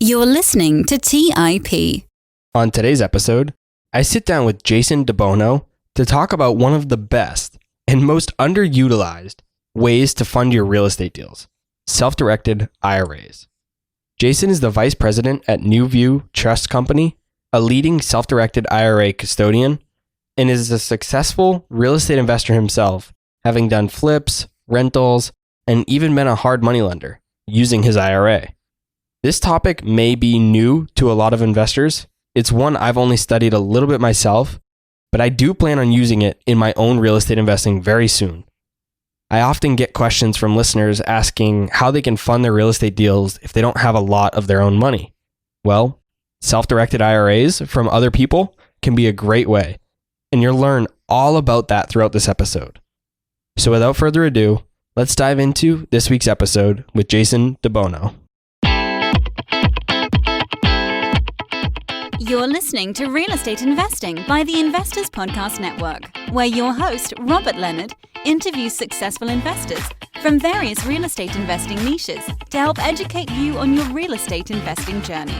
You're listening to TIP. On today's episode, I sit down with Jason DeBono to talk about one of the best and most underutilized ways to fund your real estate deals, self-directed IRAs. Jason is the vice president at NuView Trust Company, a leading self-directed IRA custodian, and is a successful real estate investor himself, having done flips, rentals, and even been a hard money lender using his IRA. This topic may be new to a lot of investors. It's one I've only studied a little bit myself, but I do plan on using it in my own real estate investing very soon. I often get questions from listeners asking how they can fund their real estate deals if they don't have a lot of their own money. Well, self-directed IRAs from other people can be a great way, and you'll learn all about that throughout this episode. So without further ado, let's dive into this week's episode with Jason DeBono. You're listening to Real Estate Investing by the Investors Podcast Network, where your host, Robert Leonard, interviews successful investors from various real estate investing niches to help educate you on your real estate investing journey.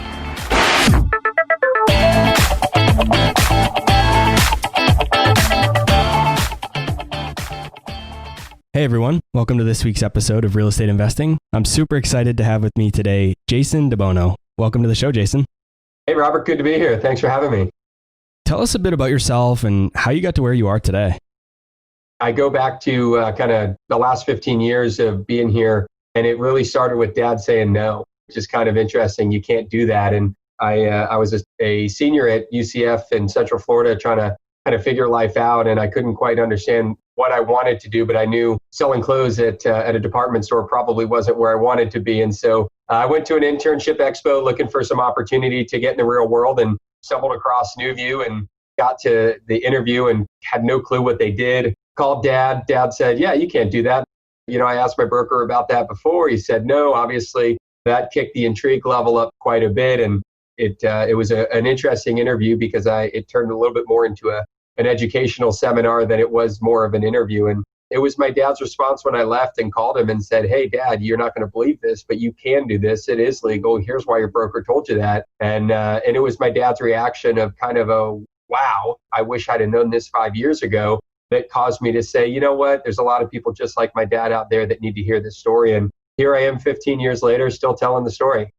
Hey everyone, welcome to this week's episode of Real Estate Investing. I'm super excited to have with me today Jason DeBono. Welcome to the show, Jason. Hey, Robert, good to be here. Thanks for having me. Tell us a bit about yourself and how you got to where you are today. I go back to kind of the last 15 years of being here, and it really started with Dad saying no, which is kind of interesting. You can't do that. And I was a senior at UCF in Central Florida trying to kind of figure life out, and I couldn't quite understand what I wanted to do, but I knew selling clothes at a department store probably wasn't where I wanted to be. And so I went to an internship expo looking for some opportunity to get in the real world and stumbled across NuView and got to the interview and had no clue what they did. Called Dad. Dad said, yeah, you can't do that. You know, I asked my broker about that before. He said, no. Obviously, that kicked the intrigue level up quite a bit. And it was an interesting interview because it turned a little bit more into an educational seminar than it was more of an interview. And it was my dad's response when I left and called him and said, hey, Dad, you're not going to believe this, but you can do this. It is legal. Here's why your broker told you that. And it was my dad's reaction of kind of a, wow, I wish I'd have known this 5 years ago, that caused me to say, you know what, there's a lot of people just like my dad out there that need to hear this story. And here I am 15 years later, still telling the story.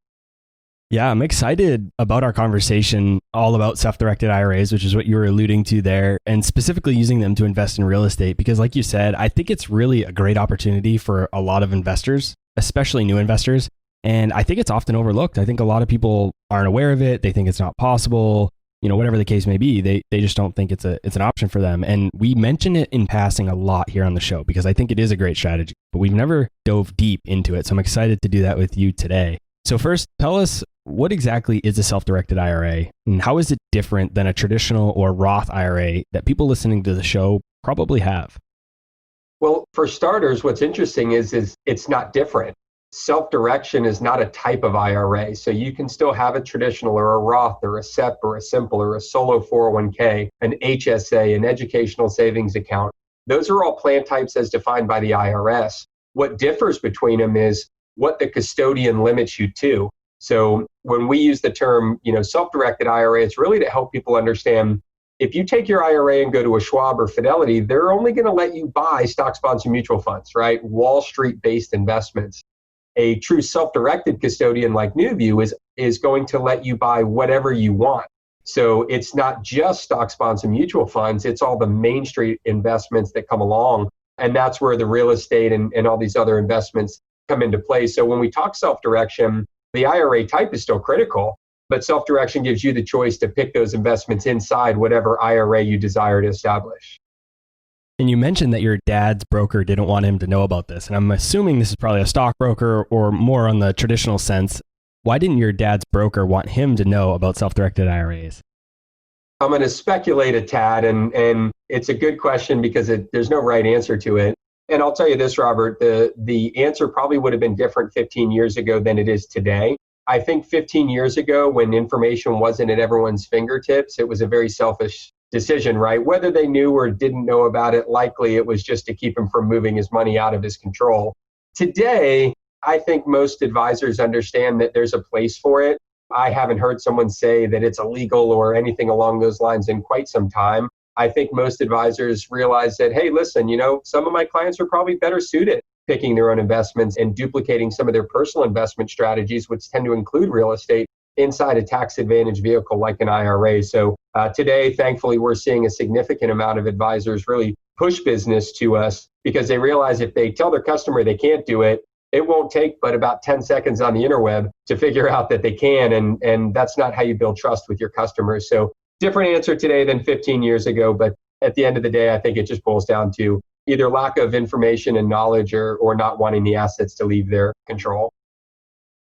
Yeah, I'm excited about our conversation all about self-directed IRAs, which is what you were alluding to there, and specifically using them to invest in real estate. Because like you said, I think it's really a great opportunity for a lot of investors, especially new investors. And I think it's often overlooked. I think a lot of people aren't aware of it. They think it's not possible, you know, whatever the case may be. They just don't think it's an option for them. And we mention it in passing a lot here on the show because I think it is a great strategy, but we've never dove deep into it. So I'm excited to do that with you today. So first, tell us, what exactly is a self-directed IRA and how is it different than a traditional or Roth IRA that people listening to the show probably have? Well, for starters, what's interesting is it's not different. Self-direction is not a type of IRA. So you can still have a traditional or a Roth or a SEP or a simple or a solo 401k, an HSA, an educational savings account. Those are all plan types as defined by the IRS. What differs between them is what the custodian limits you to. So when we use the term, self-directed IRA, it's really to help people understand if you take your IRA and go to a Schwab or Fidelity, they're only going to let you buy stocks, bonds, and mutual funds, right? Wall Street-based investments. A true self-directed custodian like NuView is going to let you buy whatever you want. So it's not just stocks, bonds, and mutual funds. It's all the Main Street investments that come along. And that's where the real estate and all these other investments come into play. So when we talk self-direction, the IRA type is still critical, but self-direction gives you the choice to pick those investments inside whatever IRA you desire to establish. And you mentioned that your dad's broker didn't want him to know about this. And I'm assuming this is probably a stockbroker or more on the traditional sense. Why didn't your dad's broker want him to know about self-directed IRAs? I'm going to speculate a tad, and it's a good question because there's no right answer to it. And I'll tell you this, Robert, the answer probably would have been different 15 years ago than it is today. I think 15 years ago, when information wasn't at everyone's fingertips, it was a very selfish decision, right? Whether they knew or didn't know about it, likely it was just to keep him from moving his money out of his control. Today, I think most advisors understand that there's a place for it. I haven't heard someone say that it's illegal or anything along those lines in quite some time. I think most advisors realize that, hey, listen, some of my clients are probably better suited picking their own investments and duplicating some of their personal investment strategies, which tend to include real estate inside a tax advantage vehicle like an IRA. So today, thankfully, we're seeing a significant amount of advisors really push business to us because they realize if they tell their customer they can't do it, it won't take but about 10 seconds on the interweb to figure out that they can. And that's not how you build trust with your customers. So different answer today than 15 years ago. But at the end of the day, I think it just boils down to either lack of information and knowledge or not wanting the assets to leave their control.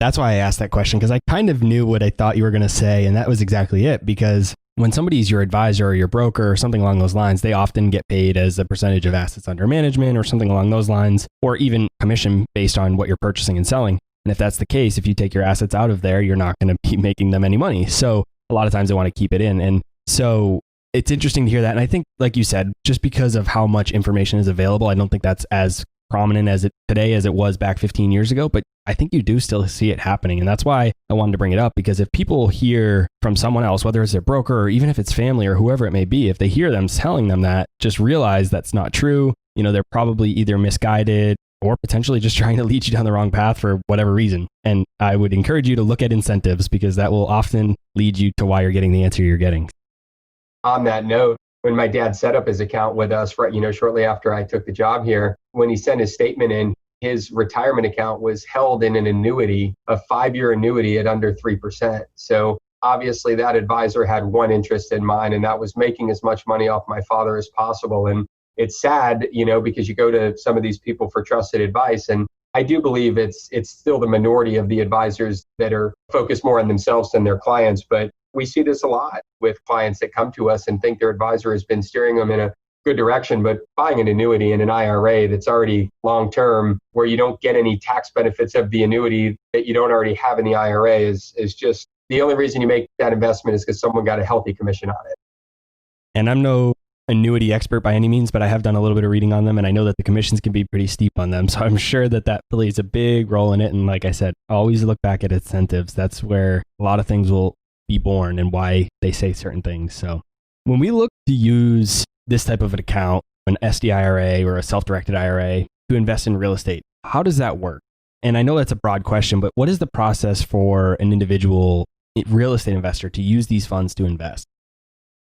That's why I asked that question, because I kind of knew what I thought you were going to say. And that was exactly it. Because when somebody's your advisor or your broker or something along those lines, they often get paid as a percentage of assets under management or something along those lines, or even commission based on what you're purchasing and selling. And if that's the case, if you take your assets out of there, you're not going to be making them any money. So a lot of times they want to keep it in. And so it's interesting to hear that. And I think, like you said, just because of how much information is available, I don't think that's as prominent as it today as it was back 15 years ago. But I think you do still see it happening. And that's why I wanted to bring it up, because if people hear from someone else, whether it's their broker or even if it's family or whoever it may be, if they hear them telling them that, just realize that's not true. They're probably either misguided or potentially just trying to lead you down the wrong path for whatever reason. And I would encourage you to look at incentives, because that will often lead you to why you're getting the answer you're getting. On that note, when my dad set up his account with us, shortly after I took the job here, when he sent his statement in, his retirement account was held in an annuity, a 5-year annuity at under 3%. So obviously that advisor had one interest in mind, and that was making as much money off my father as possible. And it's sad, because you go to some of these people for trusted advice, and I do believe it's still the minority of the advisors that are focused more on themselves than their clients. But we see this a lot with clients that come to us and think their advisor has been steering them in a good direction, but buying an annuity in an IRA that's already long-term, where you don't get any tax benefits of the annuity that you don't already have in the IRA is just the only reason you make that investment is because someone got a healthy commission on it. And I'm no annuity expert by any means, but I have done a little bit of reading on them, and I know that the commissions can be pretty steep on them. So I'm sure that plays a big role in it. And like I said, always look back at incentives. That's where a lot of things will be born and why they say certain things. So when we look to use this type of an account, an SDIRA or a self-directed IRA, to invest in real estate, how does that work? And I know that's a broad question, but what is the process for an individual real estate investor to use these funds to invest?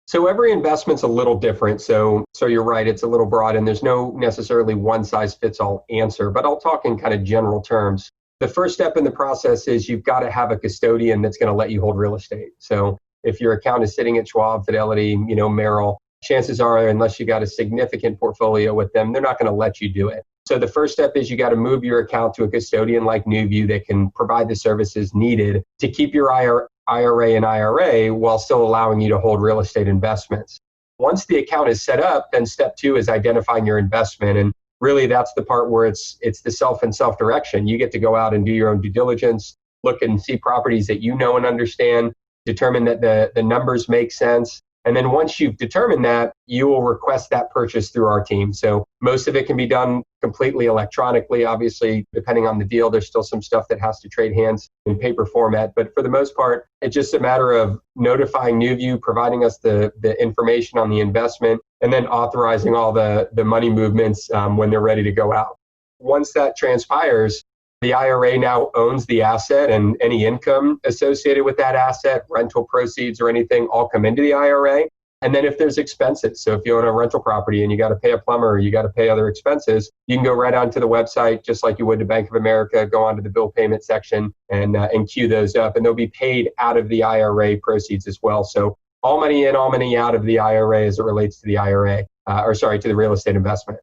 So every investment's a little different. So you're right, it's a little broad, and there's no necessarily one size fits all answer, but I'll talk in kind of general terms. The first step in the process is you've got to have a custodian that's going to let you hold real estate. So if your account is sitting at Schwab, Fidelity, Merrill, chances are, unless you got a significant portfolio with them, they're not going to let you do it. So the first step is you got to move your account to a custodian like NuView that can provide the services needed to keep your IRA and IRA while still allowing you to hold real estate investments. Once the account is set up, then step 2 is identifying your investment. And really that's the part where it's the self-direction. You get to go out and do your own due diligence, look and see properties that you know and understand, determine that the numbers make sense. And then once you've determined that, you will request that purchase through our team. So most of it can be done completely electronically. Obviously, depending on the deal, there's still some stuff that has to trade hands in paper format. But for the most part, it's just a matter of notifying NuView, providing us the information on the investment, and then authorizing all the money movements when they're ready to go out. Once that transpires, the IRA now owns the asset, and any income associated with that asset, rental proceeds or anything, all come into the IRA. And then if there's expenses, so if you own a rental property and you got to pay a plumber or you got to pay other expenses, you can go right onto the website, just like you would to Bank of America, go onto the bill payment section and queue those up, and they'll be paid out of the IRA proceeds as well. So all money in, all money out of the IRA as it relates to the to the real estate investment.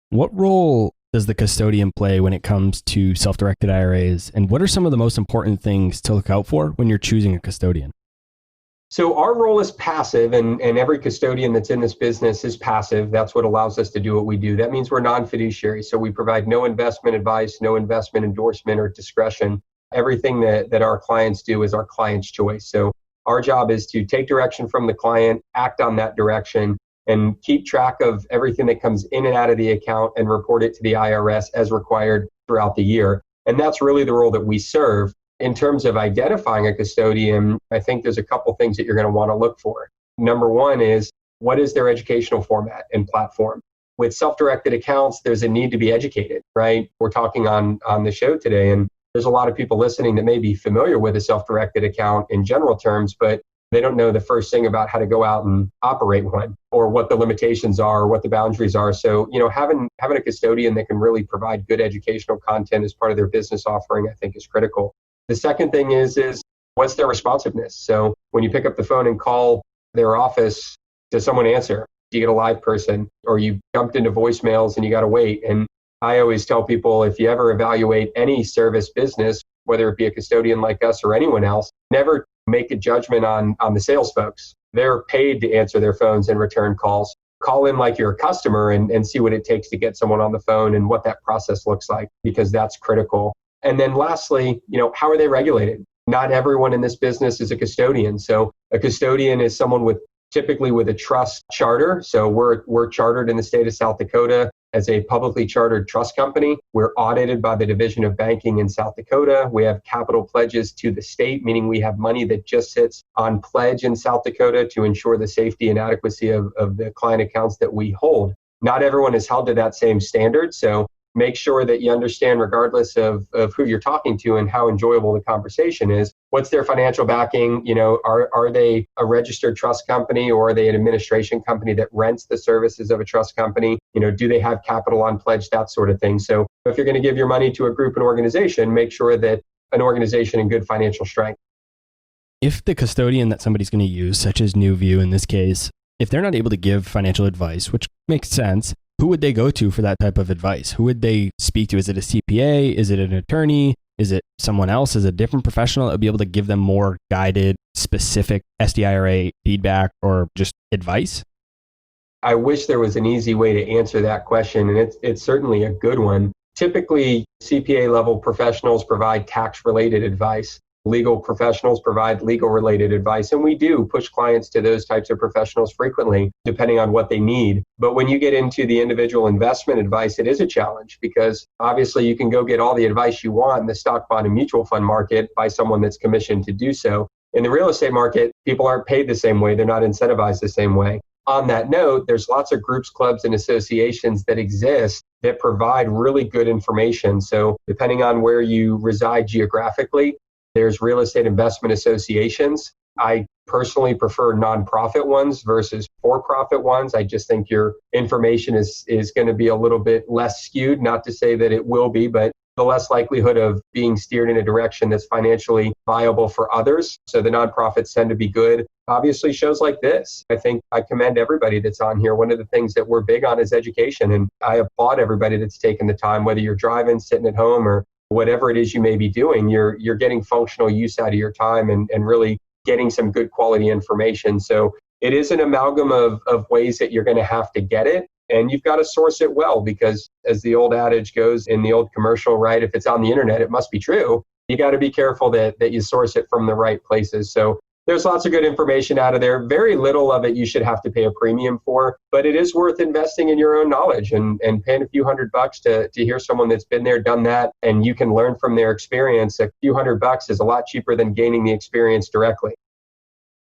What role does the custodian play when it comes to self-directed IRAs? And what are some of the most important things to look out for when you're choosing a custodian? So our role is passive, and every custodian that's in this business is passive. That's what allows us to do what we do. That means we're non-fiduciary. So we provide no investment advice, no investment endorsement or discretion. Everything that our clients do is our client's choice. So our job is to take direction from the client, act on that direction, and keep track of everything that comes in and out of the account and report it to the IRS as required throughout the year. And that's really the role that we serve. in terms of identifying a custodian, I think there's a couple things that you're going to want to look for. Number one is, what is their educational format and platform? With self-directed accounts, there's a need to be educated, right? We're talking on the show today, and there's a lot of people listening that may be familiar with a self-directed account in general terms, but they don't know the first thing about how to go out and operate one, or what the limitations are, or what the boundaries are. So, having a custodian that can really provide good educational content as part of their business offering, I think is critical. The second thing is what's their responsiveness? So when you pick up the phone and call their office, does someone answer? Do you get a live person? Or you jumped into voicemails and you got to wait? And I always tell people, if you ever evaluate any service business, whether it be a custodian like us or anyone else, never make a judgment on the sales folks. They're paid to answer their phones and return calls. Call in like you're a customer and see what it takes to get someone on the phone and what that process looks like, because that's critical. And then lastly, how are they regulated? Not everyone in this business is a custodian. So a custodian is someone typically with a trust charter. So we're chartered in the state of South Dakota as a publicly chartered trust company. We're audited by the Division of Banking in South Dakota. We have capital pledges to the state, meaning we have money that just sits on pledge in South Dakota to ensure the safety and adequacy of the client accounts that we hold. Not everyone is held to that same standard. So make sure that you understand, regardless of who you're talking to and how enjoyable the conversation is, what's their financial backing? Are they a registered trust company, or are they an administration company that rents the services of a trust company? Do they have capital on pledge, that sort of thing? So if you're going to give your money to a group and organization, make sure that an organization in good financial strength. If the custodian that somebody's going to use, such as NuView in this case, if they're not able to give financial advice, which makes sense, who would they go to for that type of advice? Who would they speak to? Is it a CPA? Is it an attorney? Is it someone else? Is it a different professional that would be able to give them more guided, specific SDIRA feedback or just advice? I wish there was an easy way to answer that question, and it's certainly a good one. Typically, CPA level professionals provide tax-related advice. Legal professionals provide legal-related advice, and we do push clients to those types of professionals frequently, depending on what they need. But when you get into the individual investment advice, it is a challenge, because obviously you can go get all the advice you want in the stock, bond, and mutual fund market by someone that's commissioned to do so. In the real estate market, people aren't paid the same way. They're not incentivized the same way. On that note, there's lots of groups, clubs, and associations that exist that provide really good information. So depending on where you reside geographically, there's real estate investment associations. I personally prefer nonprofit ones versus for-profit ones. I just think your information is going to be a little bit less skewed, not to say that it will be, but the less likelihood of being steered in a direction that's financially viable for others. So the nonprofits tend to be good. Obviously, shows like this, I think I commend everybody that's on here. One of the things that we're big on is education, and I applaud everybody that's taken the time, whether you're driving, sitting at home, or whatever it is you may be doing. You're getting functional use out of your time and really getting some good quality information. So it is an amalgam of ways that you're going to have to get it. And you've got to source it well, because as the old adage goes in the old commercial, right? If it's on the internet, it must be true. You got to be careful that you source it from the right places. So there's lots of good information out of there. Very little of it you should have to pay a premium for, but it is worth investing in your own knowledge and paying a few $100 to hear someone that's been there, done that, and you can learn from their experience. A few $100 is a lot cheaper than gaining the experience directly.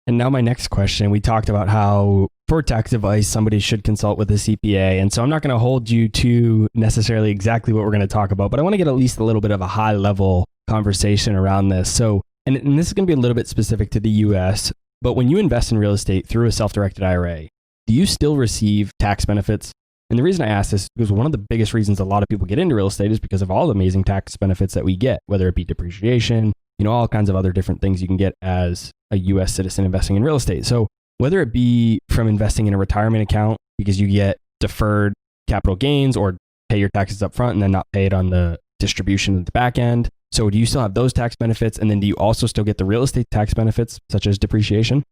And now my next question, we talked about how for tax advice, somebody should consult with a CPA. And so I'm not going to hold you to necessarily exactly what we're going to talk about, but I want to get at least a little bit of a high level conversation around this. So, and this is going to be a little bit specific to the US, but when you invest in real estate through a self-directed IRA, do you still receive tax benefits? And the reason I ask this is because one of the biggest reasons a lot of people get into real estate is because of all the amazing tax benefits that we get, whether it be depreciation, all kinds of other different things you can get as a US citizen investing in real estate. So whether it be from investing in a retirement account because you get deferred capital gains or pay your taxes up front and then not pay it on the distribution at the back end. So do you still have those tax benefits? And then do you also still get the real estate tax benefits such as depreciation?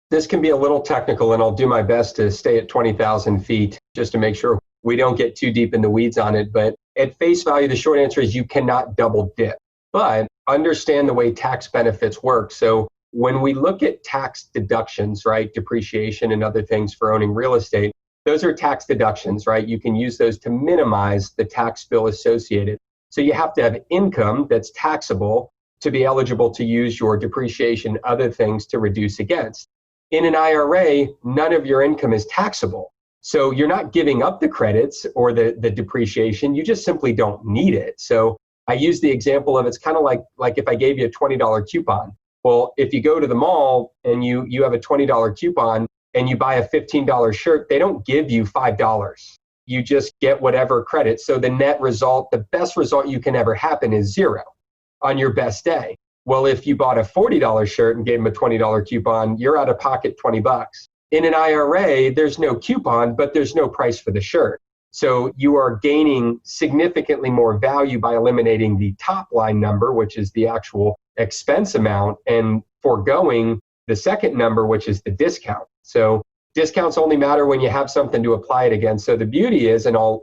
This can be a little technical, and I'll do my best to stay at 20,000 feet just to make sure we don't get too deep in the weeds on it. But at face value, the short answer is you cannot double dip. But understand the way tax benefits work. So when we look at tax deductions, right, depreciation and other things for owning real estate, those are tax deductions, right? You can use those to minimize the tax bill associated. So you have to have income that's taxable to be eligible to use your depreciation, other things to reduce against. In an IRA, none of your income is taxable. So you're not giving up the credits or the depreciation, you just simply don't need it. So I use the example of it's kind of like if I gave you a $20 coupon. Well, if you go to the mall and you have a $20 coupon and you buy a $15 shirt, they don't give you $5. You just get whatever credit. So the net result, the best result you can ever happen is zero on your best day. Well, if you bought a $40 shirt and gave them a $20 coupon, you're out of pocket $20. In an IRA, there's no coupon, but there's no price for the shirt. So you are gaining significantly more value by eliminating the top line number, which is the actual expense amount, and foregoing the second number, which is the discount. So discounts only matter when you have something to apply it against. So the beauty is, and I'll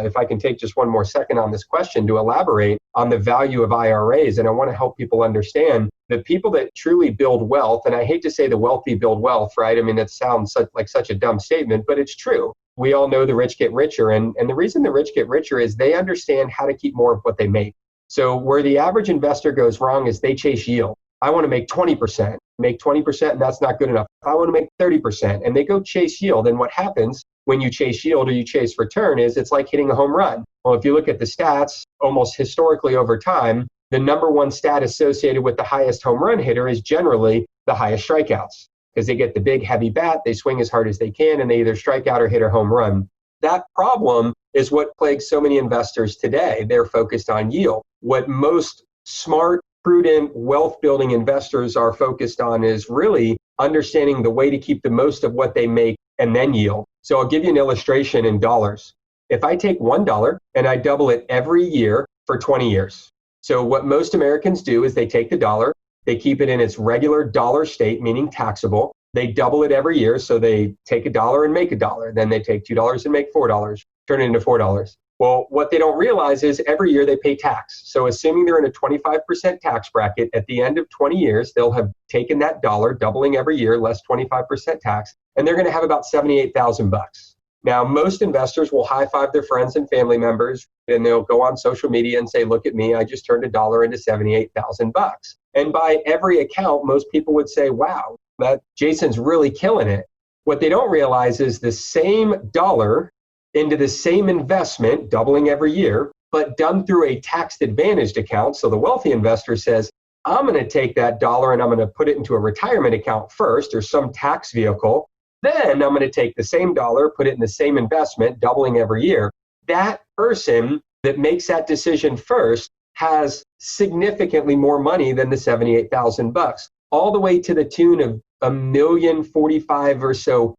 if I can take just one more second on this question to elaborate on the value of IRAs, and I want to help people understand the people that truly build wealth, and I hate to say the wealthy build wealth, right? I mean, that sounds like such a dumb statement, but it's true. We all know the rich get richer, and the reason the rich get richer is they understand how to keep more of what they make. So where the average investor goes wrong is they chase yield. I want to make 20%, and that's not good enough. I want to make 30%, and they go chase yield. And what happens when you chase yield or you chase return is it's like hitting a home run. Well, if you look at the stats, almost historically over time, the number one stat associated with the highest home run hitter is generally the highest strikeouts, because they get the big heavy bat, they swing as hard as they can, and they either strike out or hit a home run. That problem is what plagues so many investors today. They're focused on yield. What most smart, prudent, wealth-building investors are focused on is really understanding the way to keep the most of what they make and then yield. So I'll give you an illustration in dollars. If I take $1 and I double it every year for 20 years. So what most Americans do is they take the dollar, they keep it in its regular dollar state, meaning taxable. They double it every year. So they take $1 and make $1. Then they take $2 and make $4, turn it into $4. Well, what they don't realize is every year they pay tax. So assuming they're in a 25% tax bracket, at the end of 20 years, they'll have taken that dollar, doubling every year, less 25% tax, and they're going to have about $78,000. Now, most investors will high-five their friends and family members, and they'll go on social media and say, look at me, I just turned $1 into $78,000. And by every account, most people would say, wow, that Jason's really killing it. What they don't realize is the same dollar into the same investment, doubling every year, but done through a tax-advantaged account. So the wealthy investor says, I'm going to take that dollar and I'm going to put it into a retirement account first or some tax vehicle. Then I'm going to take the same dollar, put it in the same investment, doubling every year. That person that makes that decision first has significantly more money than the $78,000, all the way to the tune of $1,045,000 or so.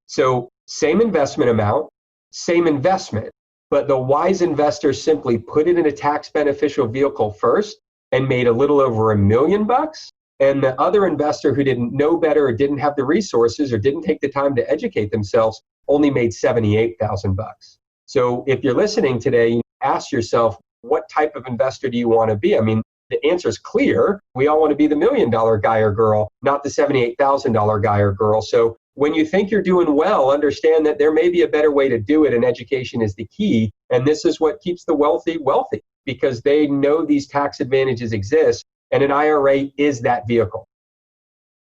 So same investment amount, same investment, but the wise investor simply put it in a tax beneficial vehicle first and made a little over $1 million. And the other investor who didn't know better or didn't have the resources or didn't take the time to educate themselves only made $78,000. So if you're listening today, you ask yourself, what type of investor do you want to be? I mean, the answer is clear. We all want to be the $1 million guy or girl, not the $78,000 guy or girl. So when you think you're doing well, understand that there may be a better way to do it, and education is the key. And this is what keeps the wealthy wealthy, because they know these tax advantages exist. And an IRA is that vehicle.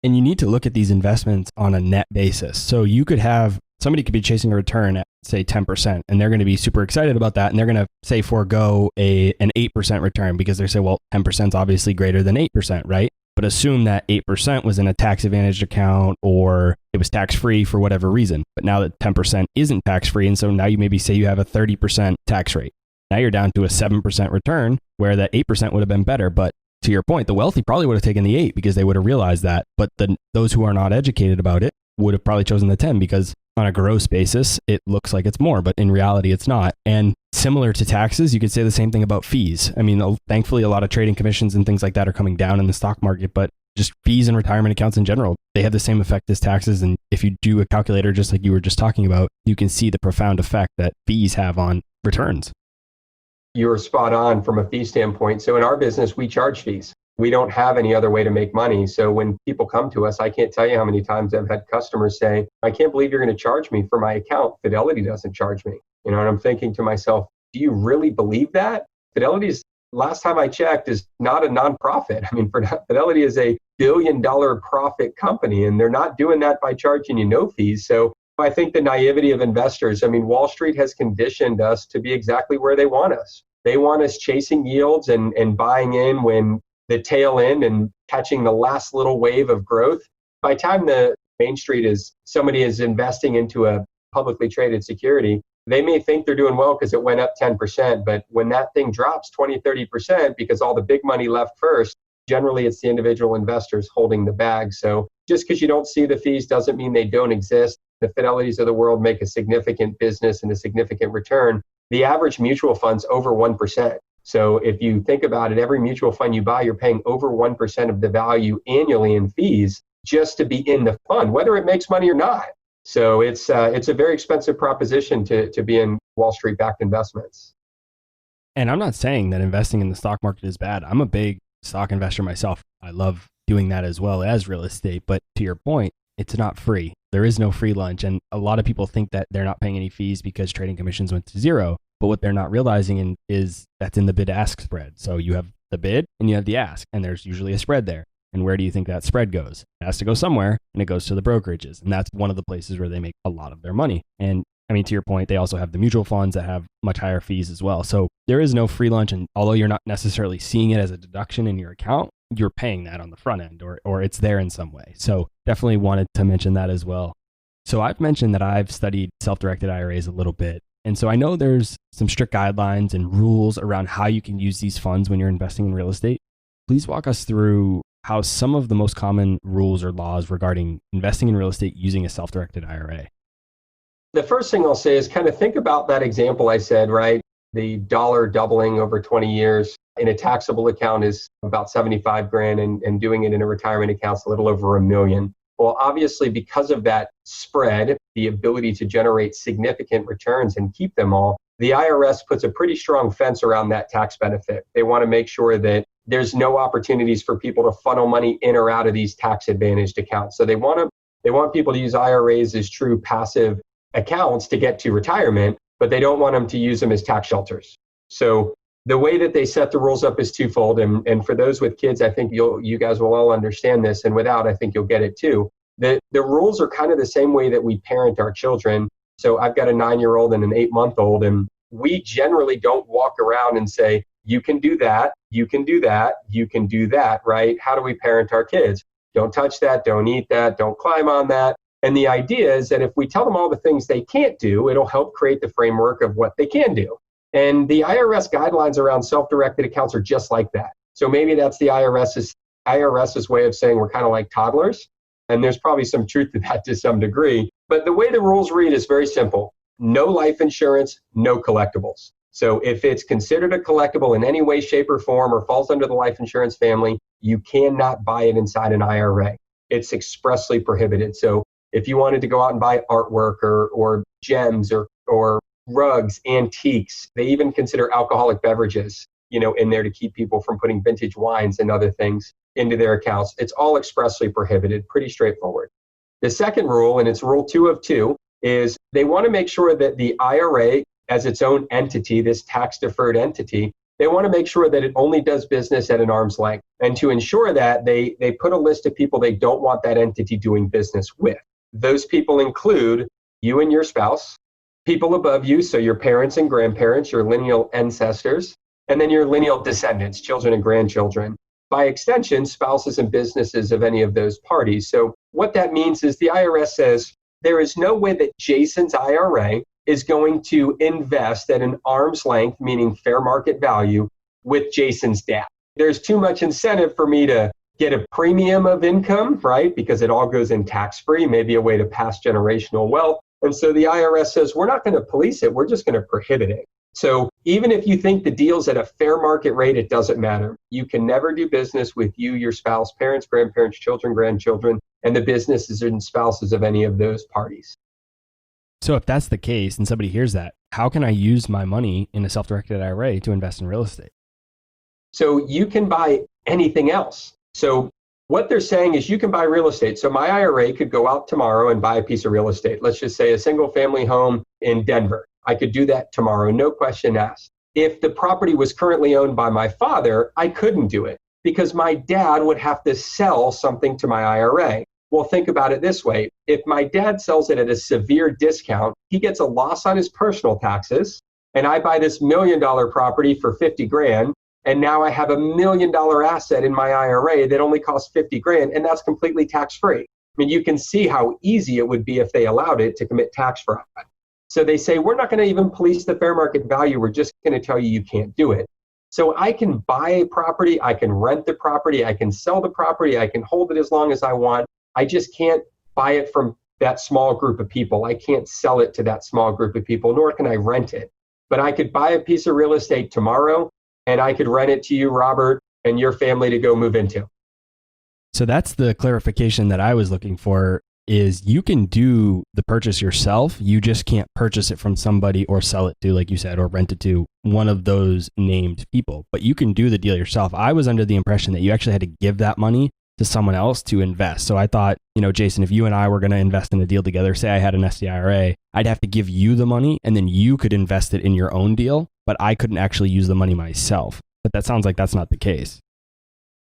And you need to look at these investments on a net basis. So you could have, somebody could be chasing a return at, say, 10%, and they're going to be super excited about that. And they're going to, say, forego an 8% return because they say, well, 10% is obviously greater than 8%, right? But assume that 8% was in a tax advantaged account or it was tax free for whatever reason. But now that 10% isn't tax free, and so now you maybe say you have a 30% tax rate. Now you're down to a 7% return where that 8% would have been better. But to your point, the wealthy probably would have taken the 8 because they would have realized that. But those who are not educated about it would have probably chosen the 10 because on a gross basis, it looks like it's more, but in reality, it's not. And similar to taxes, you could say the same thing about fees. I mean, thankfully, a lot of trading commissions and things like that are coming down in the stock market, but just fees and retirement accounts in general, they have the same effect as taxes. And if you do a calculator, just like you were just talking about, you can see the profound effect that fees have on returns. You're spot on from a fee standpoint. So in our business, we charge fees. We don't have any other way to make money. So when people come to us, I can't tell you how many times I've had customers say, I can't believe you're going to charge me for my account. Fidelity doesn't charge me. And I'm thinking to myself, do you really believe that? Fidelity's last time I checked, is not a nonprofit. I mean, Fidelity is a billion-dollar profit company, and they're not doing that by charging you no fees. So I think the naivety of investors, I mean, Wall Street has conditioned us to be exactly where they want us. They want us chasing yields and buying in when the tail end and catching the last little wave of growth. By the time the Main Street somebody is investing into a publicly traded security, they may think they're doing well because it went up 10%, but when that thing drops 20, 30% because all the big money left first, generally it's the individual investors holding the bag. So just because you don't see the fees doesn't mean they don't exist. The Fidelities of the world make a significant business and a significant return. The average mutual fund's over 1%. So if you think about it, every mutual fund you buy, you're paying over 1% of the value annually in fees just to be in the fund, whether it makes money or not. So it's a very expensive proposition to be in Wall Street backed investments. And I'm not saying that investing in the stock market is bad. I'm a big stock investor myself. I love doing that as well as real estate. But to your point, it's not free. There is no free lunch. And a lot of people think that they're not paying any fees because trading commissions went to zero. But what they're not realizing is that's in the bid-ask spread. So you have the bid and you have the ask, and there's usually a spread there. And where do you think that spread goes? It has to go somewhere, and it goes to the brokerages. And that's one of the places where they make a lot of their money. And I mean, to your point, they also have the mutual funds that have much higher fees as well. So there is no free lunch. And although you're not necessarily seeing it as a deduction in your account, you're paying that on the front end, or it's there in some way. So definitely wanted to mention that as well. So I've mentioned that I've studied self-directed IRAs a little bit. And so I know there's some strict guidelines and rules around how you can use these funds when you're investing in real estate. Please walk us through how some of the most common rules or laws regarding investing in real estate using a self-directed IRA. The first thing I'll say is kind of think about that example I said, right? The dollar doubling over 20 years in a taxable account is about 75 grand, and doing it in a retirement account is a little over $1 million. Well, obviously, because of that spread, the ability to generate significant returns and keep them all, the IRS puts a pretty strong fence around that tax benefit. They want to make sure that there's no opportunities for people to funnel money in or out of these tax advantaged accounts. So they want people to use IRAs as true passive accounts to get to retirement, but they don't want them to use them as tax shelters. So the way that they set the rules up is twofold. And for those with kids, I think you guys will all understand this. And without, I think you'll get it too. The rules are kind of the same way that we parent our children. So I've got a 9-year-old and an 8-month-old, and we generally don't walk around and say, you can do that, you can do that, you can do that, right? How do we parent our kids? Don't touch that, don't eat that, don't climb on that. And the idea is that if we tell them all the things they can't do, it'll help create the framework of what they can do. And the IRS guidelines around self-directed accounts are just like that. So maybe that's the IRS's way of saying we're kind of like toddlers. And there's probably some truth to that to some degree. But the way the rules read is very simple. No life insurance, no collectibles. So if it's considered a collectible in any way, shape, or form, or falls under the life insurance family, you cannot buy it inside an IRA. It's expressly prohibited. So if you wanted to go out and buy artwork or gems or rugs, antiques, they even consider alcoholic beverages, in there to keep people from putting vintage wines and other things into their accounts. It's all expressly prohibited, pretty straightforward. The second rule, and it's rule 2 of 2, is they want to make sure that the IRA as its own entity, this tax deferred entity, they want to make sure that it only does business at an arm's length. And to ensure that, they put a list of people they don't want that entity doing business with. Those people include you and your spouse, people above you, so your parents and grandparents, your lineal ancestors, and then your lineal descendants, children and grandchildren. By extension, spouses and businesses of any of those parties. So what that means is the IRS says there is no way that Jason's IRA is going to invest at an arm's length, meaning fair market value, with Jason's dad. There's too much incentive for me to get a premium of income, right? Because it all goes in tax-free, maybe a way to pass generational wealth. And so the IRS says, we're not going to police it, we're just going to prohibit it. So even if you think the deal's at a fair market rate, it doesn't matter. You can never do business with you, your spouse, parents, grandparents, children, grandchildren, and the businesses and spouses of any of those parties. So if that's the case and somebody hears that, how can I use my money in a self-directed IRA to invest in real estate? So you can buy anything else. So what they're saying is you can buy real estate. So my IRA could go out tomorrow and buy a piece of real estate. Let's just say a single family home in Denver. I could do that tomorrow, no question asked. If the property was currently owned by my father, I couldn't do it because my dad would have to sell something to my IRA. Well, think about it this way. If my dad sells it at a severe discount, he gets a loss on his personal taxes, and I buy this $1 million property for 50 grand, and now I have $1 million asset in my IRA that only costs 50 grand, and that's completely tax-free. I mean, you can see how easy it would be if they allowed it to commit tax fraud. So they say, we're not going to even police the fair market value. We're just going to tell you can't do it. So I can buy a property, I can rent the property, I can sell the property, I can hold it as long as I want. I just can't buy it from that small group of people. I can't sell it to that small group of people, nor can I rent it. But I could buy a piece of real estate tomorrow, and I could rent it to you, Robert, and your family to go move into. So that's the clarification that I was looking for, is you can do the purchase yourself. You just can't purchase it from somebody or sell it to, like you said, or rent it to one of those named people. But you can do the deal yourself. I was under the impression that you actually had to give that money to someone else to invest. So I thought, Jason, if you and I were going to invest in a deal together, say I had an SDIRA, I'd have to give you the money and then you could invest it in your own deal, but I couldn't actually use the money myself. But that sounds like that's not the case.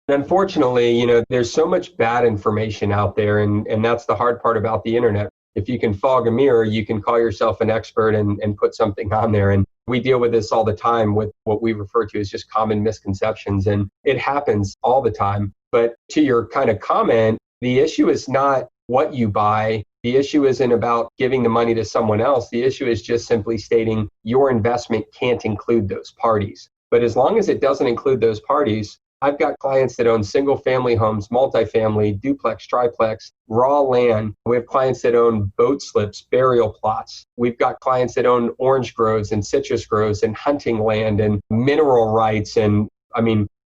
Unfortunately, there's so much bad information out there, and that's the hard part about the internet. If you can fog a mirror, you can call yourself an expert and put something on there. And we deal with this all the time with what we refer to as just common misconceptions, and it happens all the time. But to your kind of comment, the issue is not what you buy. The issue isn't about giving the money to someone else. The issue is just simply stating your investment can't include those parties. But as long as it doesn't include those parties, I've got clients that own single family homes, multifamily, duplex, triplex, raw land. We have clients that own boat slips, burial plots. We've got clients that own orange groves and citrus groves and hunting land and mineral rights and,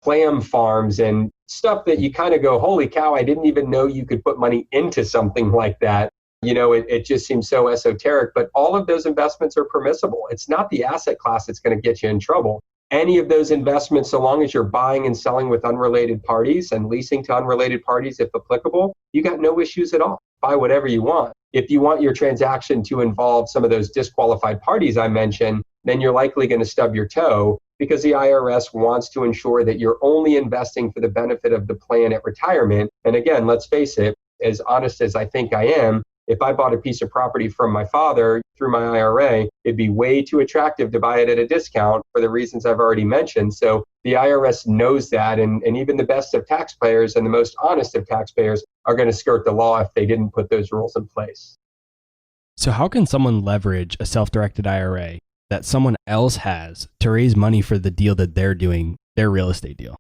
clam farms and stuff that you kind of go, holy cow, I didn't even know you could put money into something like that. It just seems so esoteric, but all of those investments are permissible. It's not the asset class that's going to get you in trouble. Any of those investments, so long as you're buying and selling with unrelated parties and leasing to unrelated parties, if applicable, you got no issues at all. Buy whatever you want. If you want your transaction to involve some of those disqualified parties I mentioned, then you're likely going to stub your toe because the IRS wants to ensure that you're only investing for the benefit of the plan at retirement. And again, let's face it, as honest as I think I am, if I bought a piece of property from my father through my IRA, it'd be way too attractive to buy it at a discount for the reasons I've already mentioned. So the IRS knows that, and even the best of taxpayers and the most honest of taxpayers are going to skirt the law if they didn't put those rules in place. So how can someone leverage a self-directed IRA that someone else has to raise money for the deal that they're doing, their real estate deal?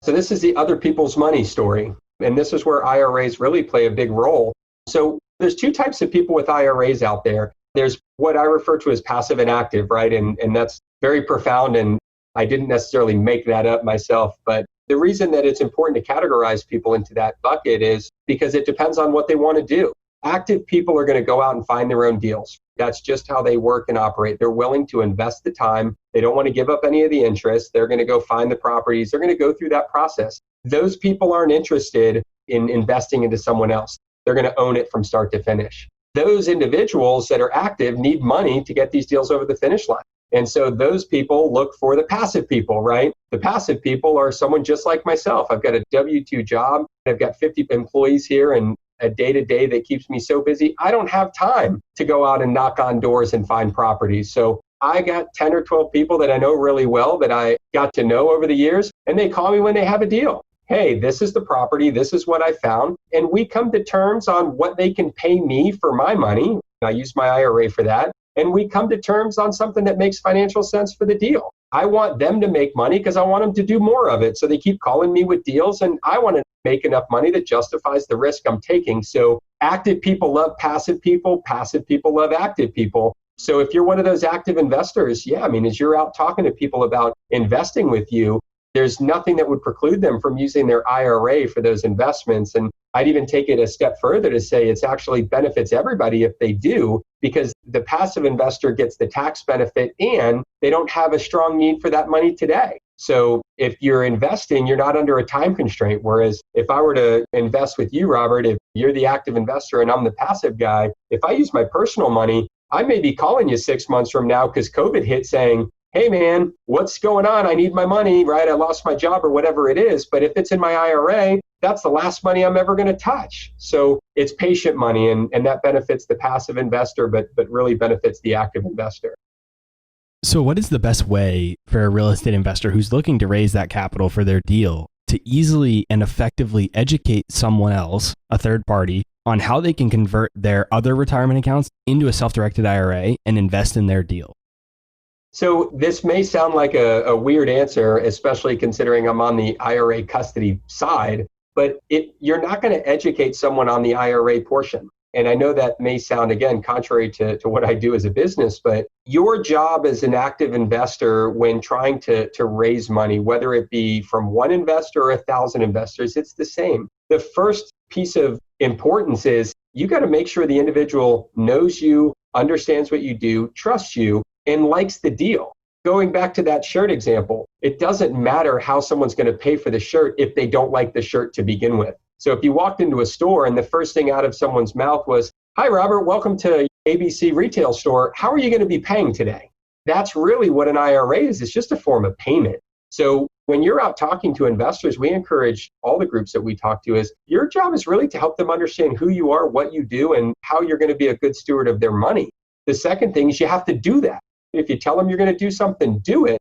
So this is the other people's money story. And this is where IRAs really play a big role. So there's two types of people with IRAs out there. There's what I refer to as passive and active, right? And that's very profound. And I didn't necessarily make that up myself. But the reason that it's important to categorize people into that bucket is because it depends on what they want to do. Active people are going to go out and find their own deals. That's just how they work and operate. They're willing to invest the time. They don't want to give up any of the interest. They're going to go find the properties. They're going to go through that process. Those people aren't interested in investing into someone else. They're going to own it from start to finish. Those individuals that are active need money to get these deals over the finish line. And so those people look for the passive people, right? The passive people are someone just like myself. I've got a W-2 job. I've got 50 employees here and a day-to-day that keeps me so busy. I don't have time to go out and knock on doors and find properties. So I got 10 or 12 people that I know really well that I got to know over the years, and they call me when they have a deal. Hey, this is the property. This is what I found. And we come to terms on what they can pay me for my money. I use my IRA for that. And we come to terms on something that makes financial sense for the deal. I want them to make money because I want them to do more of it. So they keep calling me with deals, and I want to make enough money that justifies the risk I'm taking. So active people love passive people love active people. So if you're one of those active investors, as you're out talking to people about investing with you, there's nothing that would preclude them from using their IRA for those investments. And I'd even take it a step further to say it's actually benefits everybody if they do, because the passive investor gets the tax benefit and they don't have a strong need for that money today. So if you're investing, you're not under a time constraint. Whereas if I were to invest with you, Robert, if you're the active investor and I'm the passive guy, if I use my personal money, I may be calling you 6 months from now because COVID hit saying, hey man, what's going on? I need my money, right? I lost my job or whatever it is. But if it's in my IRA, that's the last money I'm ever going to touch. So it's patient money, and that benefits the passive investor, but really benefits the active investor. So what is the best way for a real estate investor who's looking to raise that capital for their deal to easily and effectively educate someone else, a third party, on how they can convert their other retirement accounts into a self-directed IRA and invest in their deal? So this may sound like a weird answer, especially considering I'm on the IRA custody side, but you're not going to educate someone on the IRA portion. And I know that may sound, again, contrary to what I do as a business, but your job as an active investor when trying to raise money, whether it be from one investor or 1,000 investors, it's the same. The first piece of importance is you got to make sure the individual knows you, understands what you do, trusts you, and likes the deal. Going back to that shirt example, it doesn't matter how someone's going to pay for the shirt if they don't like the shirt to begin with. So if you walked into a store and the first thing out of someone's mouth was, "Hi, Robert, welcome to ABC retail store. How are you going to be paying today?" That's really what an IRA is. It's just a form of payment. So when you're out talking to investors, we encourage all the groups that we talk to is your job is really to help them understand who you are, what you do, and how you're going to be a good steward of their money. The second thing is you have to do that. If you tell them you're going to do something, do it.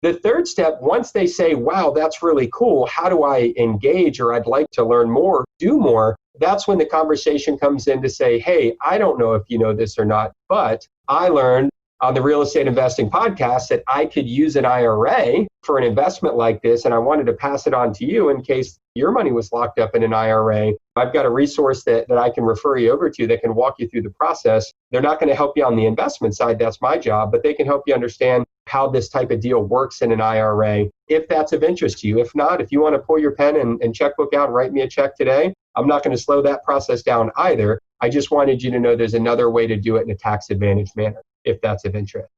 The third step, once they say, wow, that's really cool, how do I engage, or I'd like to learn more, do more, that's when the conversation comes in to say, hey, I don't know if you know this or not, but I learned on the Real Estate Investing Podcast that I could use an IRA for an investment like this, and I wanted to pass it on to you in case your money was locked up in an IRA. I've got a resource that I can refer you over to that can walk you through the process. They're not going to help you on the investment side, that's my job, but they can help you understand how this type of deal works in an IRA, if that's of interest to you. If not, if you want to pull your pen and checkbook out and write me a check today, I'm not going to slow that process down either. I just wanted you to know there's another way to do it in a tax advantage manner, if that's of interest.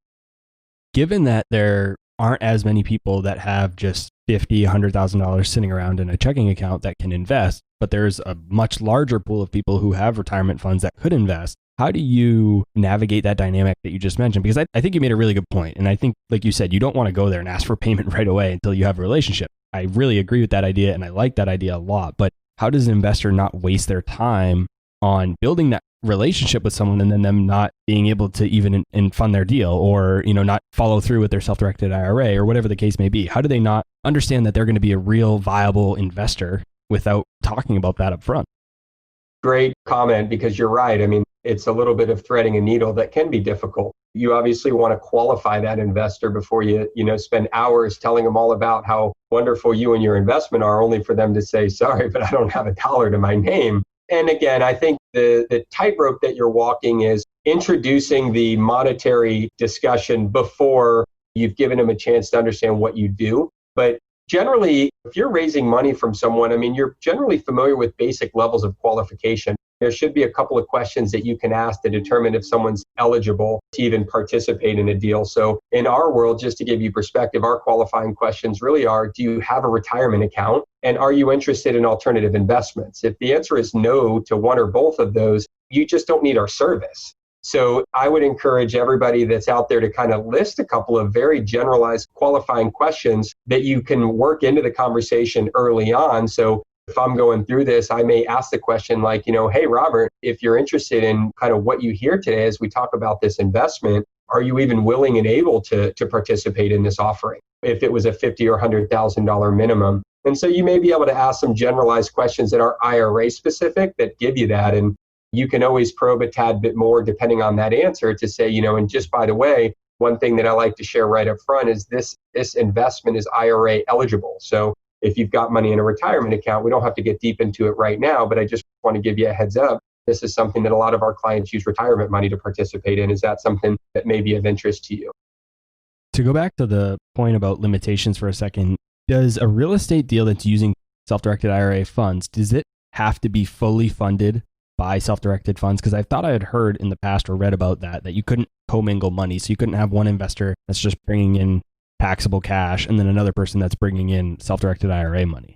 Given that there aren't as many people that have just $50,000, $100,000 sitting around in a checking account that can invest, but there's a much larger pool of people who have retirement funds that could invest, how do you navigate that dynamic that you just mentioned? Because I think you made a really good point. And I think, like you said, you don't want to go there and ask for payment right away until you have a relationship. I really agree with that idea, and I like that idea a lot. But how does an investor not waste their time on building that relationship with someone and then them not being able to even fund their deal, or not follow through with their self-directed IRA or whatever the case may be? How do they not understand that they're going to be a real viable investor without talking about that up front? Great comment, because you're right. I mean, it's a little bit of threading a needle that can be difficult. You obviously want to qualify that investor before you spend hours telling them all about how wonderful you and your investment are, only for them to say, sorry, but I don't have a dollar to my name. And again, I think the tightrope that you're walking is introducing the monetary discussion before you've given them a chance to understand what you do. But generally, if you're raising money from someone, I mean, you're generally familiar with basic levels of qualification. There should be a couple of questions that you can ask to determine if someone's eligible to even participate in a deal. So in our world, just to give you perspective, our qualifying questions really are, do you have a retirement account? And are you interested in alternative investments? If the answer is no to one or both of those, you just don't need our service. So I would encourage everybody that's out there to kind of list a couple of very generalized qualifying questions that you can work into the conversation early on. So if I'm going through this, I may ask the question like, hey, Robert, if you're interested in kind of what you hear today as we talk about this investment, are you even willing and able to participate in this offering if it was a $50,000 or $100,000 minimum? And so you may be able to ask some generalized questions that are IRA specific that give you that. And you can always probe a tad bit more depending on that answer to say, and just by the way, one thing that I like to share right up front is this investment is IRA eligible. So if you've got money in a retirement account, we don't have to get deep into it right now, but I just want to give you a heads up. This is something that a lot of our clients use retirement money to participate in. Is that something that may be of interest to you? To go back to the point about limitations for a second, does a real estate deal that's using self-directed IRA funds, does it have to be fully funded by self-directed funds? Because I thought I had heard in the past or read about that you couldn't commingle money. So you couldn't have one investor that's just bringing in taxable cash and then another person that's bringing in self-directed IRA money.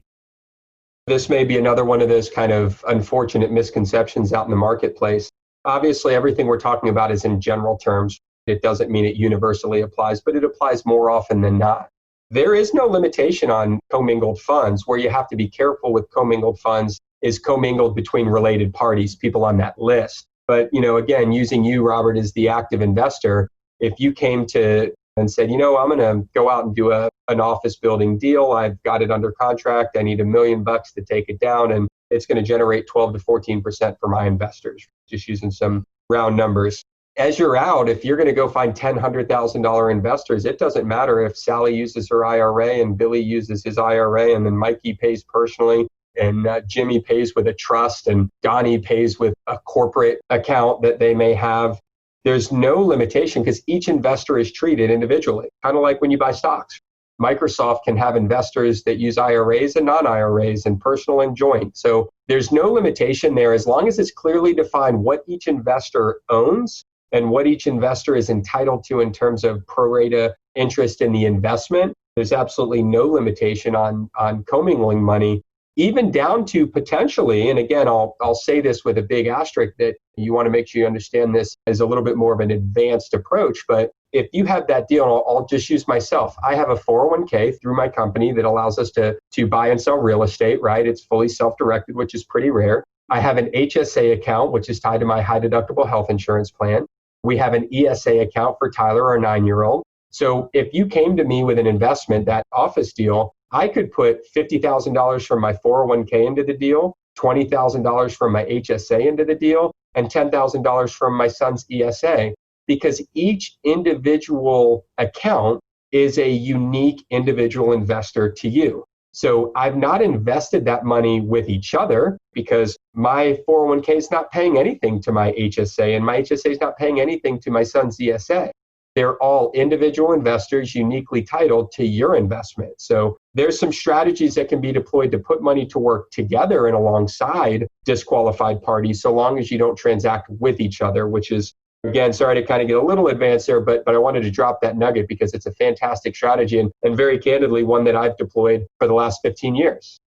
This may be another one of those kind of unfortunate misconceptions out in the marketplace. Obviously, everything we're talking about is in general terms. It doesn't mean it universally applies, but it applies more often than not. There is no limitation on commingled funds. Where you have to be careful with commingled funds is commingled between related parties, people on that list. But, again, using you, Robert, as the active investor, if you came to and said, I'm going to go out and do an office building deal. I've got it under contract. I need $1 million to take it down, and it's going to generate 12 to 14% for my investors, just using some round numbers. As you're out, if you're going to go find $10,000, $100,000 investors, it doesn't matter if Sally uses her IRA and Billy uses his IRA, and then Mikey pays personally, and Jimmy pays with a trust, and Donnie pays with a corporate account that they may have. There's no limitation because each investor is treated individually, kind of like when you buy stocks. Microsoft can have investors that use IRAs and non-IRAs and personal and joint. So there's no limitation there as long as it's clearly defined what each investor owns and what each investor is entitled to in terms of pro rata interest in the investment. There's absolutely no limitation on commingling money, even down to potentially, and again, I'll say this with a big asterisk that you want to make sure you understand this as a little bit more of an advanced approach. But if you have that deal, and I'll just use myself. I have a 401k through my company that allows us to buy and sell real estate, right? It's fully self-directed, which is pretty rare. I have an HSA account, which is tied to my high deductible health insurance plan. We have an ESA account for Tyler, our 9-year-old. So if you came to me with an investment, that office deal, I could put $50,000 from my 401k into the deal, $20,000 from my HSA into the deal, and $10,000 from my son's ESA, because each individual account is a unique individual investor to you. So I've not invested that money with each other because my 401k is not paying anything to my HSA and my HSA is not paying anything to my son's ESA. They're all individual investors uniquely titled to your investment. So there's some strategies that can be deployed to put money to work together and alongside disqualified parties, so long as you don't transact with each other, which is, again, sorry to kind of get a little advanced there, but I wanted to drop that nugget because it's a fantastic strategy and very candidly, one that I've deployed for the last 15 years.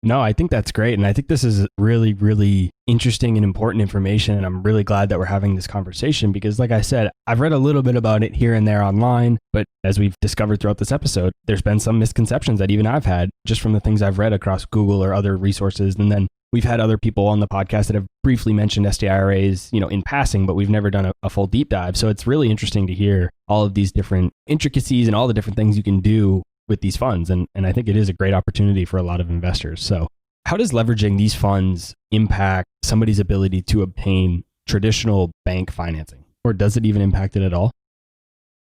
No, I think that's great. And I think this is really, really interesting and important information. And I'm really glad that we're having this conversation because, like I said, I've read a little bit about it here and there online. But as we've discovered throughout this episode, there's been some misconceptions that even I've had just from the things I've read across Google or other resources. And then we've had other people on the podcast that have briefly mentioned SDIRAs, in passing, but we've never done a full deep dive. So it's really interesting to hear all of these different intricacies and all the different things you can do with these funds. And I think it is a great opportunity for a lot of investors. So how does leveraging these funds impact somebody's ability to obtain traditional bank financing? Or does it even impact it at all?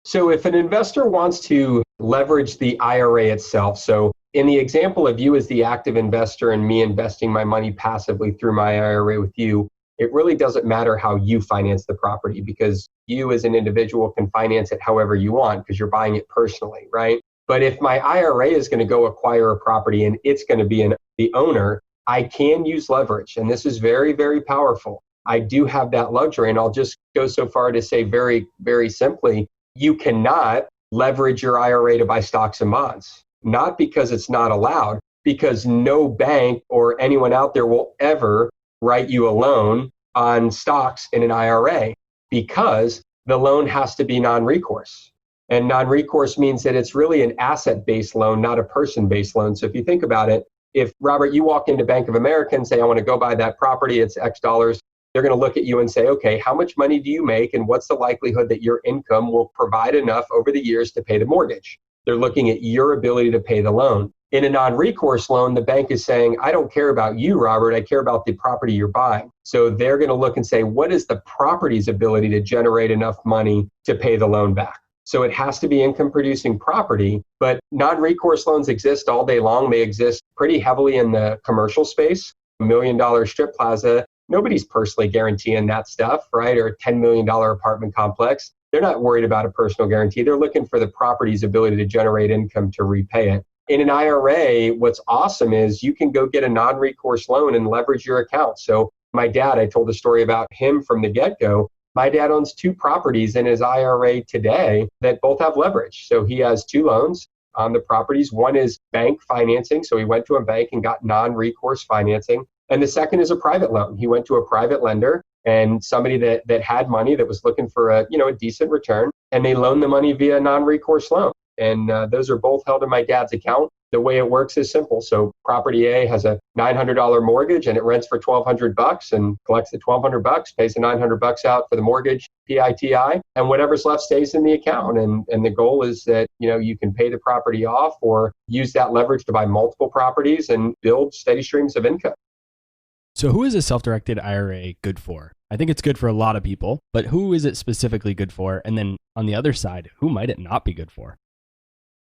So if an investor wants to leverage the IRA itself, so in the example of you as the active investor and me investing my money passively through my IRA with you, it really doesn't matter how you finance the property because you as an individual can finance it however you want because you're buying it personally, right? But if my IRA is going to go acquire a property and it's going to be the owner, I can use leverage. And this is very, very powerful. I do have that luxury. And I'll just go so far to say very, very simply, you cannot leverage your IRA to buy stocks and bonds. Not because it's not allowed, because no bank or anyone out there will ever write you a loan on stocks in an IRA because the loan has to be non-recourse. And non-recourse means that it's really an asset-based loan, not a person-based loan. So if you think about it, if, Robert, you walk into Bank of America and say, I want to go buy that property, it's X dollars, they're going to look at you and say, okay, how much money do you make and what's the likelihood that your income will provide enough over the years to pay the mortgage? They're looking at your ability to pay the loan. In a non-recourse loan, the bank is saying, I don't care about you, Robert, I care about the property you're buying. So they're going to look and say, what is the property's ability to generate enough money to pay the loan back? So it has to be income producing property, but non-recourse loans exist all day long. They exist pretty heavily in the commercial space. $1 million strip plaza, nobody's personally guaranteeing that stuff, right? Or a $10 million apartment complex. They're not worried about a personal guarantee. They're looking for the property's ability to generate income to repay it. In an IRA, what's awesome is you can go get a non-recourse loan and leverage your account. So my dad, I told the story about him from the get-go. My dad owns 2 properties in his IRA today that both have leverage. So he has 2 loans on the properties. One is bank financing. So he went to a bank and got non-recourse financing. And the second is a private loan. He went to a private lender and somebody that had money that was looking for a decent return, and they loaned the money via non-recourse loan. And those are both held in my dad's account. The way it works is simple. So property A has a $900 mortgage and it rents for $1,200 and collects the $1,200, pays the $900 out for the mortgage, PITI, and whatever's left stays in the account. And the goal is that, you can pay the property off or use that leverage to buy multiple properties and build steady streams of income. So who is a self-directed IRA good for? I think it's good for a lot of people, but who is it specifically good for? And then on the other side, who might it not be good for?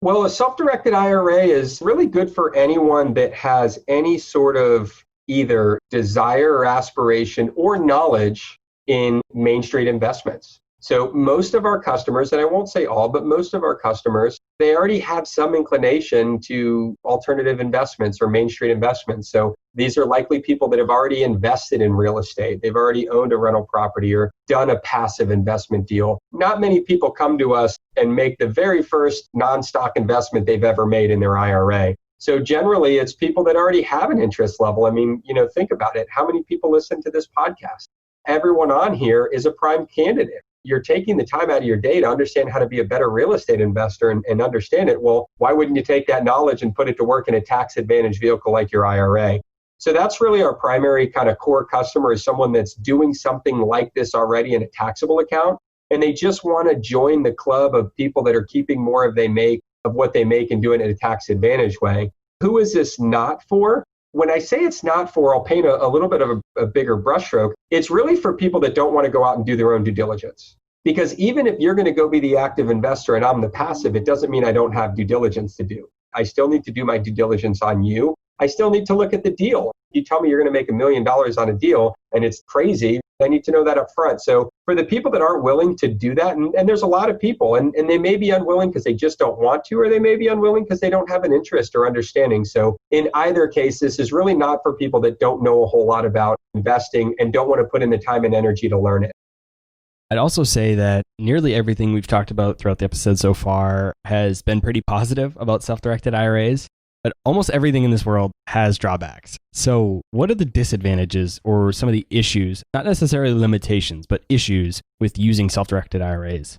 Well, a self-directed IRA is really good for anyone that has any sort of either desire or aspiration or knowledge in Main Street investments. So most of our customers, and I won't say all, but most of our customers, they already have some inclination to alternative investments or Main Street investments. So these are likely people that have already invested in real estate. They've already owned a rental property or done a passive investment deal. Not many people come to us and make the very first non-stock investment they've ever made in their IRA. So generally, it's people that already have an interest level. I mean, think about it. How many people listen to this podcast? Everyone on here is a prime candidate. You're taking the time out of your day to understand how to be a better real estate investor and understand it. Well, why wouldn't you take that knowledge and put it to work in a tax advantage vehicle like your IRA? So that's really our primary kind of core customer, is someone that's doing something like this already in a taxable account. And they just want to join the club of people that are keeping more of what they make and doing it in a tax advantage way. Who is this not for? When I say it's not for, I'll paint a little bit of a bigger brushstroke. It's really for people that don't want to go out and do their own due diligence. Because even if you're going to go be the active investor and I'm the passive, it doesn't mean I don't have due diligence to do. I still need to do my due diligence on you. I still need to look at the deal. You tell me you're going to make $1 million on a deal and it's crazy, I need to know that up front. So for the people that aren't willing to do that, and there's a lot of people, and they may be unwilling because they just don't want to, or they may be unwilling because they don't have an interest or understanding. So in either case, this is really not for people that don't know a whole lot about investing and don't want to put in the time and energy to learn it. I'd also say that nearly everything we've talked about throughout the episode so far has been pretty positive about self-directed IRAs, but almost everything in this world has drawbacks. So what are the disadvantages or some of the issues, not necessarily limitations, but issues with using self-directed IRAs?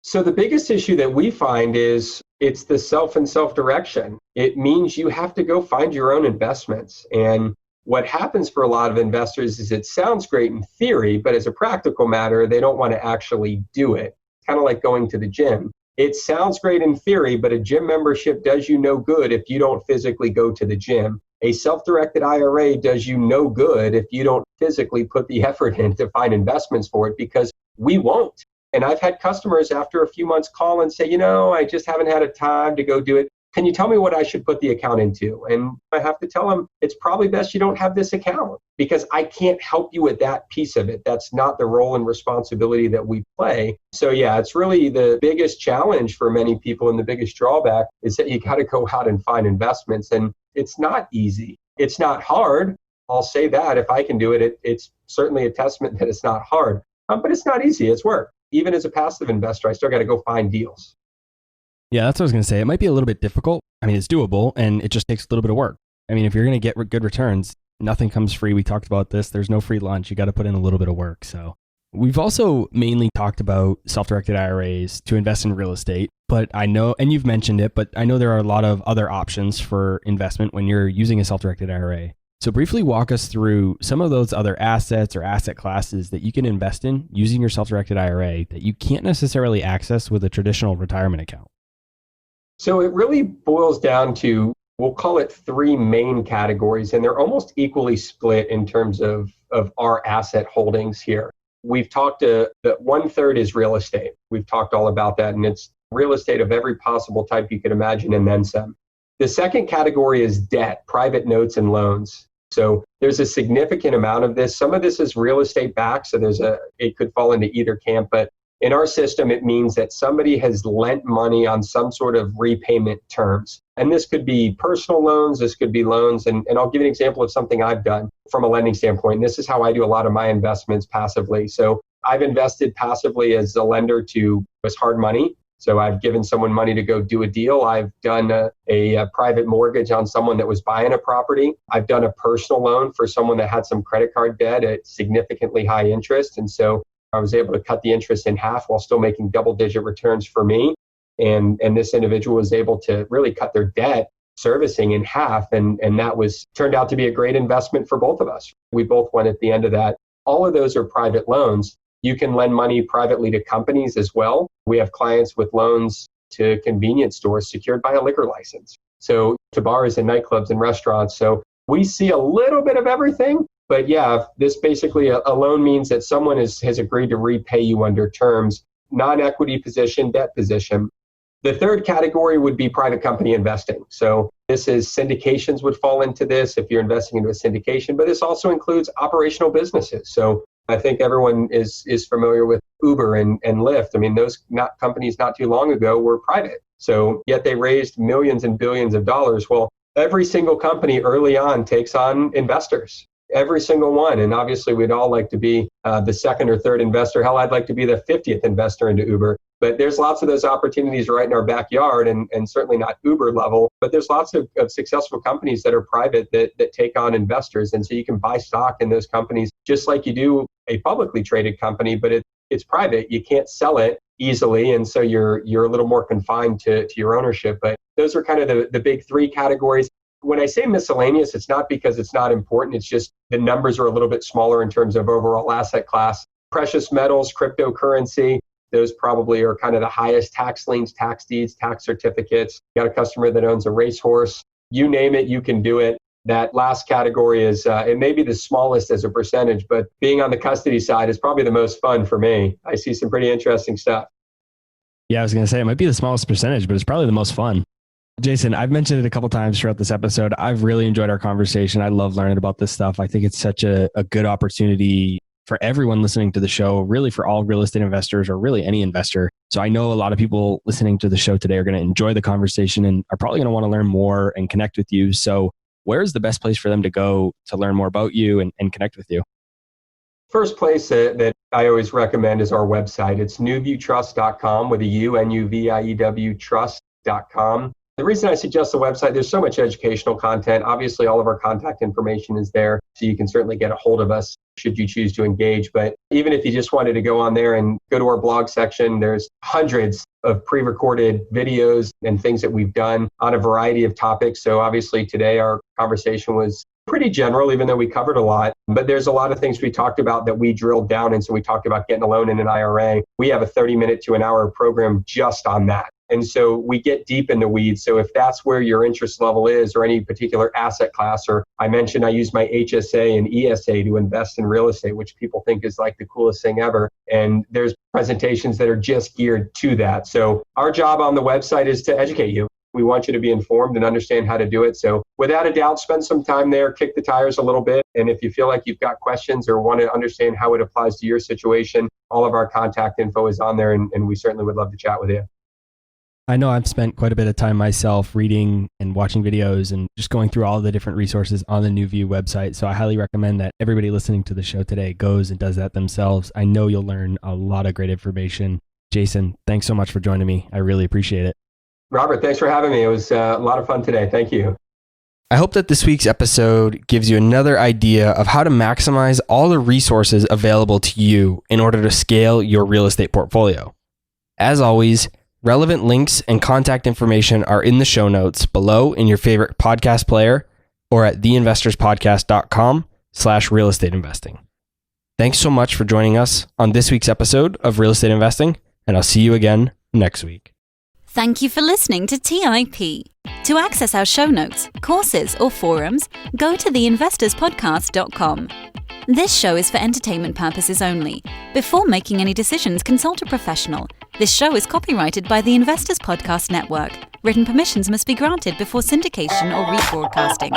So the biggest issue that we find is it's the self and self-direction. It means you have to go find your own investments. And what happens for a lot of investors is it sounds great in theory, but as a practical matter, they don't want to actually do it. Kind of like going to the gym. It sounds great in theory, but a gym membership does you no good if you don't physically go to the gym. A self-directed IRA does you no good if you don't physically put the effort in to find investments for it, because we won't. And I've had customers after a few months call and say, I just haven't had a time to go do it. Can you tell me what I should put the account into? And I have to tell them, it's probably best you don't have this account because I can't help you with that piece of it. That's not the role and responsibility that we play. So yeah, it's really the biggest challenge for many people, and the biggest drawback is that you got to go out and find investments. And it's not easy. It's not hard. I'll say that. If I can do it, it's certainly a testament that it's not hard. But it's not easy. It's work. Even as a passive investor, I still got to go find deals. Yeah, that's what I was going to say. It might be a little bit difficult. I mean, it's doable, and it just takes a little bit of work. I mean, if you're going to get good returns, nothing comes free. We talked about this. There's no free lunch. You got to put in a little bit of work. So we've also mainly talked about self-directed IRAs to invest in real estate, but I know, and you've mentioned it, but I know there are a lot of other options for investment when you're using a self-directed IRA. So briefly walk us through some of those other assets or asset classes that you can invest in using your self-directed IRA that you can't necessarily access with a traditional retirement account. So it really boils down to, we'll call it 3 main categories, and they're almost equally split in terms of our asset holdings here. We've talked that 1/3 is real estate. We've talked all about that, and it's real estate of every possible type you could imagine and then some. The second category is debt, private notes and loans. So there's a significant amount of this. Some of this is real estate backed, so it could fall into either camp, but in our system, it means that somebody has lent money on some sort of repayment terms. And this could be personal loans, this could be loans. And I'll give you an example of something I've done from a lending standpoint. And this is how I do a lot of my investments passively. So I've invested passively as a lender to hard money. So I've given someone money to go do a deal. I've done a private mortgage on someone that was buying a property. I've done a personal loan for someone that had some credit card debt at significantly high interest. And so I was able to cut the interest in half while still making double-digit returns for me. And this individual was able to really cut their debt servicing in half. And that turned out to be a great investment for both of us. We both won at the end of that. All of those are private loans. You can lend money privately to companies as well. We have clients with loans to convenience stores secured by a liquor license. So to bars and nightclubs and restaurants. So we see a little bit of everything. But yeah, this basically a loan means that someone has agreed to repay you under terms, non-equity position, debt position. The third category would be private company investing. So this is syndications would fall into this if you're investing into a syndication, but this also includes operational businesses. So I think everyone is familiar with Uber and Lyft. I mean, those companies not too long ago were private. So yet they raised millions and billions of dollars. Well, every single company early on takes on investors. Every single one. And obviously, we'd all like to be the second or third investor. Hell, I'd like to be the 50th investor into Uber. But there's lots of those opportunities right in our backyard, and certainly not Uber level. But there's lots of successful companies that are private that take on investors. And so you can buy stock in those companies just like you do a publicly traded company, but it's private. You can't sell it easily. And so you're a little more confined to your ownership. But those are kind of the big three categories. When I say miscellaneous, it's not because it's not important. It's just the numbers are a little bit smaller in terms of overall asset class. Precious metals, cryptocurrency, those probably are kind of the highest tax liens, tax deeds, tax certificates. You got a customer that owns a racehorse. You name it, you can do it. That last category is, it may be the smallest as a percentage, but being on the custody side is probably the most fun for me. I see some pretty interesting stuff. Yeah, I was going to say it might be the smallest percentage, but it's probably the most fun. Jason, I've mentioned it a couple times throughout this episode. I've really enjoyed our conversation. I love learning about this stuff. I think it's such a good opportunity for everyone listening to the show, really for all real estate investors or really any investor. So I know a lot of people listening to the show today are going to enjoy the conversation and are probably going to want to learn more and connect with you. So where's the best place for them to go to learn more about you and connect with you? First place that I always recommend is our website. It's NuViewTrust.com with a U, NUVIEW trust.com. The reason I suggest the website, there's so much educational content. Obviously, all of our contact information is there, so you can certainly get a hold of us should you choose to engage. But even if you just wanted to go on there and go to our blog section, there's hundreds of pre-recorded videos and things that we've done on a variety of topics. So obviously today our conversation was pretty general, even though we covered a lot. But there's a lot of things we talked about that we drilled down. And so we talked about getting a loan in an IRA. We have a 30-minute to an hour program just on that. And so we get deep in the weeds. So if that's where your interest level is or any particular asset class, or I mentioned I use my HSA and ESA to invest in real estate, which people think is like the coolest thing ever. And there's presentations that are just geared to that. So our job on the website is to educate you. We want you to be informed and understand how to do it. So without a doubt, spend some time there, kick the tires a little bit. And if you feel like you've got questions or want to understand how it applies to your situation, all of our contact info is on there, and we certainly would love to chat with you. I know I've spent quite a bit of time myself reading and watching videos and just going through all the different resources on the NuView website. So I highly recommend that everybody listening to the show today goes and does that themselves. I know you'll learn a lot of great information. Jason, thanks so much for joining me. I really appreciate it. Robert, thanks for having me. It was a lot of fun today. Thank you. I hope that this week's episode gives you another idea of how to maximize all the resources available to you in order to scale your real estate portfolio. As always, relevant links and contact information are in the show notes below in your favorite podcast player or at theinvestorspodcast.com/real estate investing. Thanks so much for joining us on this week's episode of Real Estate Investing, and I'll see you again next week. Thank you for listening to TIP. To access our show notes, courses, or forums, go to theinvestorspodcast.com. This show is for entertainment purposes only. Before making any decisions, consult a professional. This show is copyrighted by the Investors Podcast Network. Written permissions must be granted before syndication or rebroadcasting.